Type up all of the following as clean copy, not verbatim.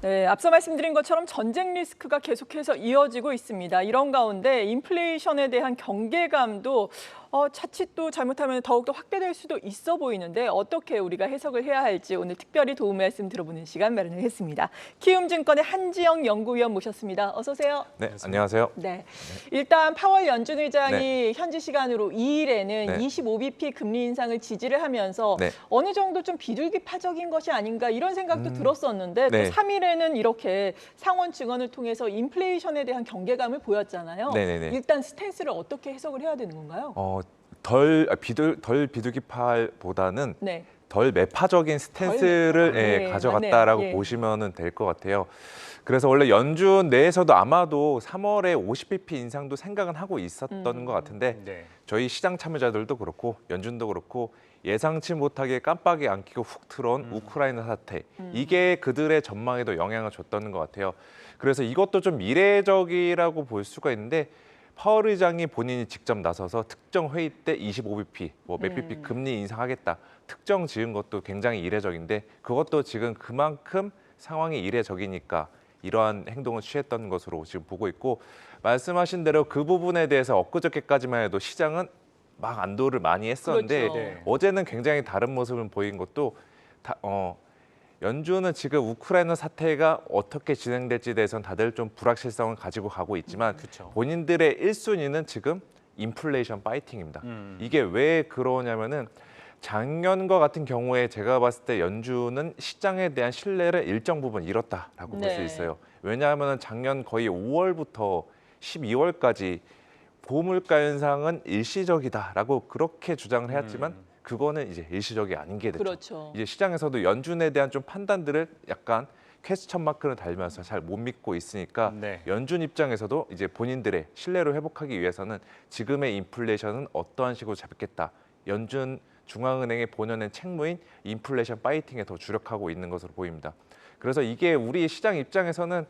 네, 앞서 말씀드린 것처럼 전쟁 리스크가 계속해서 이어지고 있습니다. 이런 가운데 인플레이션에 대한 경계감도 자칫 또 잘못하면 더욱더 확대될 수도 있어 보이는데 어떻게 우리가 해석을 해야 할지 오늘 특별히 도움 말씀 들어보는 시간 마련을 했습니다. 키움증권의 한지영 연구위원 모셨습니다. 어서 오세요. 네, 안녕하세요. 네, 일단 파월 연준 의장이 네. 현지 시간으로 2일에는 네. 25bp 금리 인상을 지지를 하면서 네. 어느 정도 좀 비둘기파적인 것이 아닌가 이런 생각도 들었었는데 네. 또 3일에는 이렇게 상원 증언을 통해서 인플레이션에 대한 경계감을 보였잖아요. 네네네. 일단 스탠스를 어떻게 해석을 해야 되는 건가요? 덜 비둘기파보다는 네. 덜 매파적인 스탠스를 네, 가져갔다라고 맞네요. 예. 보시면 될 것 같아요. 그래서 원래 연준 내에서도 아마도 3월에 50bp 인상도 생각은 하고 있었던 것 같은데 네. 저희 시장 참여자들도 그렇고 연준도 그렇고 예상치 못하게 깜빡이 안 켜고 훅 들어온 우크라이나 사태 이게 그들의 전망에도 영향을 줬다는 것 같아요. 그래서 이것도 좀 미래적이라고 볼 수가 있는데 파월 의장이 본인이 직접 나서서 특정 회의 때 25bp, 몇 bp 금리 인상하겠다 특정 지은 것도 굉장히 이례적인데 그것도 지금 그만큼 상황이 이례적이니까 이러한 행동을 취했던 것으로 지금 보고 있고 말씀하신 대로 그 부분에 대해서 엊그저께까지만 해도 시장은 막 안도를 많이 했었는데 그렇죠. 네. 어제는 굉장히 다른 모습을 보인 것도 연준은 지금 우크라이나 사태가 어떻게 진행될지에 대해서는 다들 좀 불확실성을 가지고 가고 있지만 그쵸. 본인들의 1순위는 지금 인플레이션 파이팅입니다. 이게 왜 그러냐면은 작년과 같은 경우에 제가 봤을 때 연준은 시장에 대한 신뢰를 일정 부분 잃었다라고 볼 수 네. 있어요. 왜냐하면 작년 거의 5월부터 12월까지 고물가 현상은 일시적이다라고 그렇게 주장을 해왔지만 그거는 이제 일시적이 아닌 게 됐죠. 그렇죠. 이제 시장에서도 연준에 대한 좀 판단들을 약간 퀘스천 마크를 달면서 잘 못 믿고 있으니까 네. 연준 입장에서도 이제 본인들의 신뢰를 회복하기 위해서는 지금의 인플레이션은 어떠한 식으로 잡겠다. 연준 중앙은행의 본연의 책무인 인플레이션 파이팅에 더 주력하고 있는 것으로 보입니다. 그래서 이게 우리 시장 입장에서는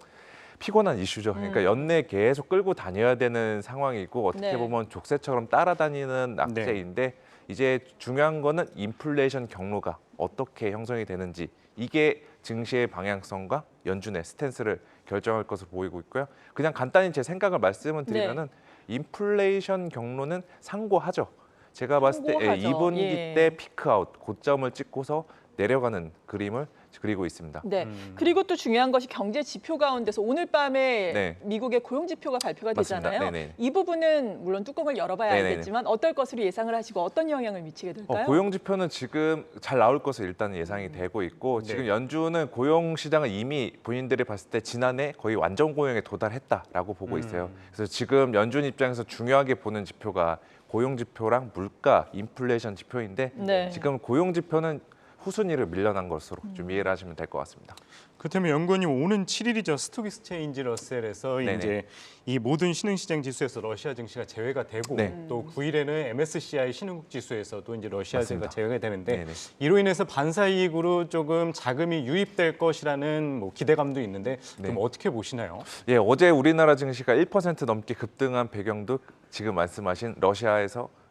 피곤한 이슈죠. 그러니까 연내 계속 끌고 다녀야 되는 상황이고 어떻게 네. 보면 족쇄처럼 따라다니는 악재인데 이제 중요한 거는 인플레이션 경로가 어떻게 형성이 되는지 이게 증시의 방향성과 연준의 스탠스를 결정할 것으로 보이고 있고요. 그냥 간단히 제 생각을 말씀을 드리면은 인플레이션 경로는 상고하죠. 제가 봤을 때 상고하죠. 2분기 예. 때 피크아웃 고점을 찍고서 내려가는 그림을 그리고 있습니다. 네. 그리고 또 중요한 것이 경제 지표 가운데서 오늘 밤에 네. 미국의 고용 지표가 발표가 맞습니다. 되잖아요. 네네. 이 부분은 물론 뚜껑을 열어봐야 네네네. 알겠지만 어떨 것으로 예상을 하시고 어떤 영향을 미치게 될까요? 고용 지표는 지금 잘 나올 것으로 일단 예상이 되고 있고 네. 지금 연준은 고용 시장을 이미 본인들이 봤을 때 지난해 거의 완전 고용에 도달했다라고 보고 있어요. 그래서 지금 연준 입장에서 중요하게 보는 지표가 고용 지표랑 물가, 인플레이션 지표인데 네. 지금 고용 지표는 후순위를 밀려난 것으로 좀 이해를 하시면 될 것 같습니다. 그렇다면 연구원님 오는 7일이죠. 스톡 익스체인지 러셀에서 네네. 이제 이 모든 신흥시장 지수에서 러시아 증시가 제외가 되고 네. 또 9일에는 MSCI 신흥국 지수에서도 이제 러시아가 맞습니다. 제외가 되는데 네네. 이로 인해서 반사이익으로 조금 자금이 유입될 것이라는 뭐 기대감도 있는데 네. 그럼 어떻게 보시나요? 예, 어제 우리나라 증시가 1% 넘게 급등한 배경도 지금 말씀하신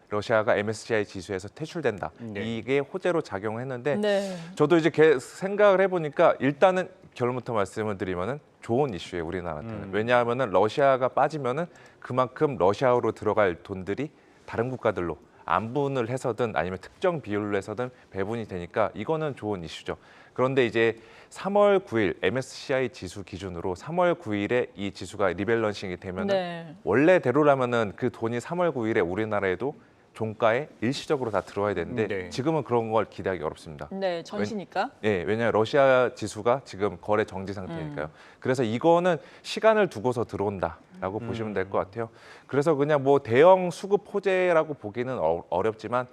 러시아가 MSCI 지수에서 퇴출된다. 네. 이게 호재로 작용했는데 네. 저도 이제 생각을 해보니까 일단은 결론부터 말씀을 드리면은 좋은 이슈예요 우리나라한테는. 왜냐하면은 러시아가 빠지면은 그만큼 러시아로 들어갈 돈들이 다른 국가들로 안분을 해서든 아니면 특정 비율로 해서든 배분이 되니까 이거는 좋은 이슈죠. 그런데 이제 3월 9일 MSCI 지수 기준으로 3월 9일에 이 지수가 리밸런싱이 되면은 네. 원래대로라면은 그 돈이 3월 9일에 우리나라에도 종가에 일시적으로 다 들어와야 되는데 네. 지금은 그런 걸 기대하기 어렵습니다. 네, 전시니까. 예, 왜냐하면 러시아 지수가 지금 거래 정지 상태니까요. 그래서 이거는 시간을 두고서 들어온다라고 보시면 될 것 같아요. 그래서 그냥 뭐 대형 수급 호재라고 보기는 어렵지만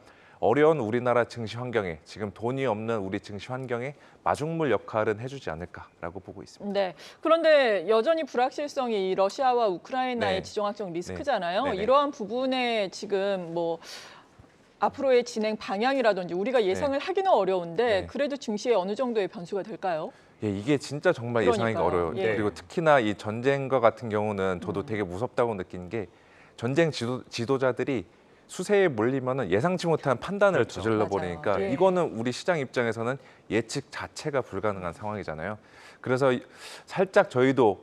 어려운 우리나라 증시 환경에 지금 돈이 없는 우리 증시 환경에 마중물 역할은 해주지 않을까라고 보고 있습니다. 네. 그런데 여전히 불확실성이 이 러시아와 우크라이나의 네. 지정학적 리스크잖아요. 네네. 이러한 부분에 지금 뭐 앞으로의 진행 방향이라든지 우리가 예상을 하기는 어려운데 네. 그래도 증시에 어느 정도의 변수가 될까요? 예, 이게 진짜 정말 예상하기가 그러니까요. 어려워요. 예. 그리고 특히나 이 전쟁과 같은 경우는 저도 되게 무섭다고 느낀 게 전쟁 지도자들이 수세에 몰리면은 예상치 못한 판단을 그렇죠. 저질러 맞아요. 버리니까 예. 이거는 우리 시장 입장에서는 예측 자체가 불가능한 상황이잖아요. 그래서 살짝 저희도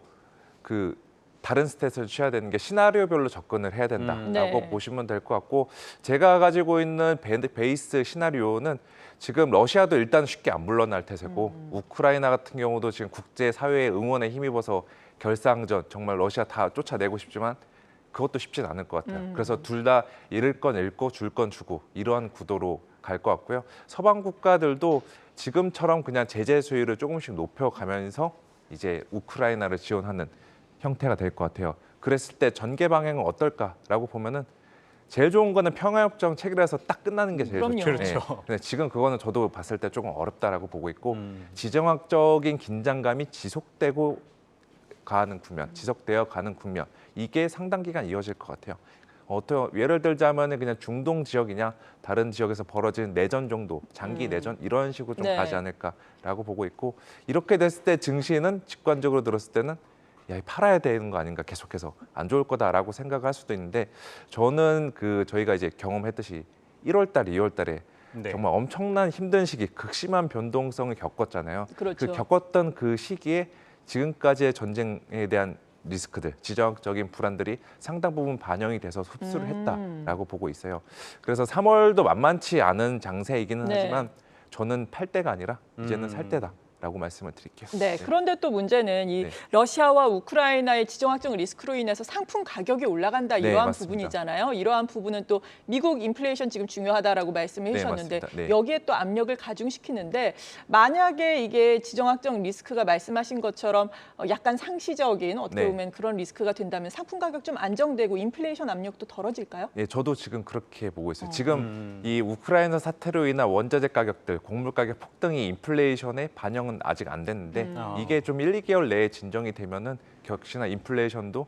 그 다른 스탯을 취해야 되는 게 시나리오별로 접근을 해야 된다라고 네. 보시면 될 것 같고, 제가 가지고 있는 베이스 시나리오는 지금 러시아도 일단 쉽게 안 물러날 태세고 우크라이나 같은 경우도 지금 국제 사회의 응원에 힘입어서 결상전 정말 러시아 다 쫓아내고 싶지만 그것도 쉽진 않을 것 같아요. 그래서 둘 다 잃을 건 잃고 줄 건 주고 이러한 구도로 갈 것 같고요. 서방 국가들도 지금처럼 그냥 제재 수위를 조금씩 높여가면서 이제 우크라이나를 지원하는 형태가 될 것 같아요. 그랬을 때 전개 방향은 어떨까라고 보면은 제일 좋은 거는 평화협정 체결해서 딱 끝나는 게 제일 그럼요. 좋죠. 그렇죠. 근데 지금 그거는 저도 봤을 때 조금 어렵다라고 보고 있고 지정학적인 긴장감이 지속되고 가는 국면, 지속되어 가는 국면, 이게 상당 기간 이어질 것 같아요. 예를 들자면 그냥 중동 지역이냐 다른 지역에서 벌어진 내전 정도, 장기 내전 이런 식으로 좀 네. 가지 않을까라고 보고 있고, 이렇게 됐을 때 증시는 직관적으로 들었을 때는 야, 팔아야 되는 거 아닌가, 계속해서 안 좋을 거다라고 생각할 수도 있는데, 저는 저희가 이제 경험했듯이 1월 달, 2월 달에 네. 정말 엄청난 힘든 시기, 극심한 변동성을 겪었잖아요. 그렇죠. 그 겪었던 그 시기에 지금까지의 전쟁에 대한 리스크들, 지정학적인 불안들이 상당 부분 반영이 돼서 흡수를 했다라고 보고 있어요. 그래서 3월도 만만치 않은 장세이기는 네. 하지만 저는 팔 때가 아니라 이제는 살 때다라고 말씀을 드릴게요. 네, 그런데 또 문제는 이 네. 러시아와 우크라이나의 지정학적 리스크로 인해서 상품 가격이 올라간다 네, 이러한 맞습니다. 부분이잖아요. 이러한 부분은 또 미국 인플레이션 지금 중요하다라고 말씀해 네, 주셨는데 맞습니다. 네. 여기에 또 압력을 가중시키는데, 만약에 이게 지정학적 리스크가 말씀하신 것처럼 약간 상시적인 어떻게 네. 보면 그런 리스크가 된다면 상품 가격 좀 안정되고 인플레이션 압력도 덜어질까요? 예, 저도 지금 그렇게 보고 있어요. 지금 이 우크라이나 사태로 인한 원자재 가격들, 곡물 가격 폭등이 인플레이션에 반영은 아직 안 됐는데 이게 좀 1, 2개월 내에 진정이 되면은 역시나 인플레이션도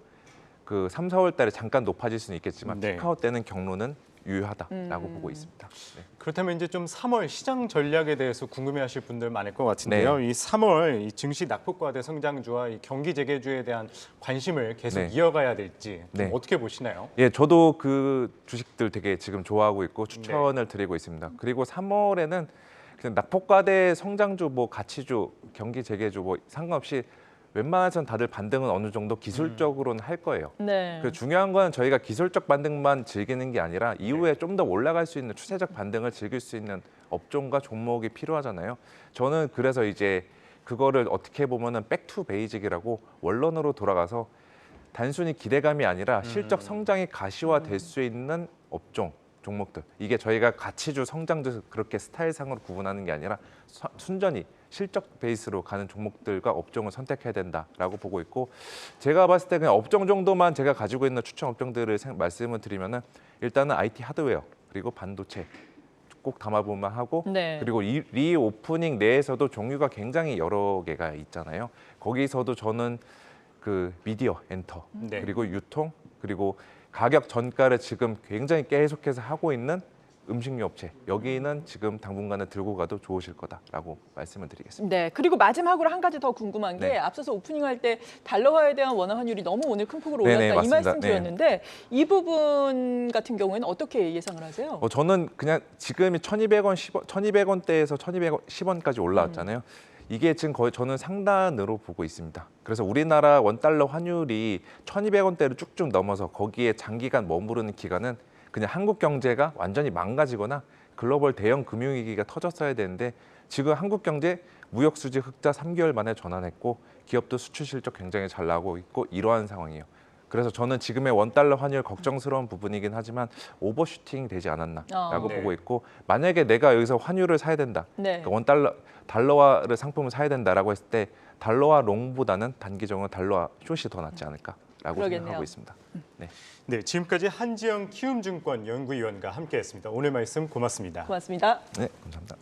그 3, 4월 달에 잠깐 높아질 수는 있겠지만 네. 피크아웃 되는 경로는 유효하다라고 보고 있습니다. 네. 그렇다면 이제 좀 3월 시장 전략에 대해서 궁금해하실 분들 많을 것 같은데요. 네. 이 3월 이 증시 낙폭과대 성장주와 이 경기 재개주에 대한 관심을 계속 네. 이어가야 될지 좀 네. 어떻게 보시나요? 예, 저도 그 주식들 되게 지금 좋아하고 있고 추천을 드리고 있습니다. 그리고 3월에는 그냥 낙폭과대 성장주, 뭐 가치주, 경기 재개주 뭐 상관없이 웬만해선 다들 반등은 어느 정도 기술적으로는 할 거예요. 네. 그 중요한 건 저희가 기술적 반등만 즐기는 게 아니라 이후에 좀 더 올라갈 수 있는 추세적 반등을 즐길 수 있는 업종과 종목이 필요하잖아요. 저는 그래서 이제 그거를 어떻게 보면은 백투 베이직이라고 원론으로 돌아가서 단순히 기대감이 아니라 실적 성장이 가시화될 수 있는 업종, 종목들. 이게 저희가 가치주, 성장주 그렇게 스타일상으로 구분하는 게 아니라 순전히 실적 베이스로 가는 종목들과 업종을 선택해야 된다라고 보고 있고, 제가 봤을 때 그냥 업종 정도만 제가 가지고 있는 추천 업종들을 말씀을 드리면은 일단은 IT 하드웨어 그리고 반도체 꼭 담아보면 하고, 네. 그리고 리오프닝 내에서도 종류가 굉장히 여러 개가 있잖아요. 거기서도 저는 그 미디어, 엔터, 네. 그리고 유통, 그리고 가격 전가를 지금 굉장히 계속해서 하고 있는 음식료 업체, 여기는 지금 당분간은 들고 가도 좋으실 거다라고 말씀을 드리겠습니다. 네, 그리고 마지막으로 한 가지 더 궁금한 게, 네. 앞서서 오프닝할 때 달러화에 대한 원화 환율이 너무 오늘 큰 폭으로 올랐다, 네네, 이 맞습니다. 말씀 드렸는데 이 부분 같은 경우에는 어떻게 예상을 하세요? 저는 그냥 지금이 1,200원, 1,200원대에서 1,210원까지 올라왔잖아요. 이게 지금 거의 저는 상단으로 보고 있습니다. 그래서 우리나라 원달러 환율이 1,200원대를 쭉쭉 넘어서 거기에 장기간 머무르는 기간은 그냥 한국 경제가 완전히 망가지거나 글로벌 대형 금융위기가 터졌어야 되는데, 지금 한국 경제 무역 수지 흑자 3개월 만에 전환했고 기업도 수출 실적 굉장히 잘 나오고 있고 이러한 상황이에요. 그래서 저는 지금의 원달러 환율 걱정스러운 부분이긴 하지만 오버슈팅 되지 않았나라고 네. 보고 있고, 만약에 내가 여기서 환율을 사야 된다, 네. 그러니까 달러화를 상품을 사야 된다라고 했을 때 달러화 롱보다는 단기적으로 달러화 숏이 더 낫지 않을까라고 그러겠네요. 생각하고 있습니다. 네. 네, 지금까지 한지영 키움증권 연구위원과 함께했습니다. 오늘 말씀 고맙습니다. 고맙습니다. 네, 감사합니다.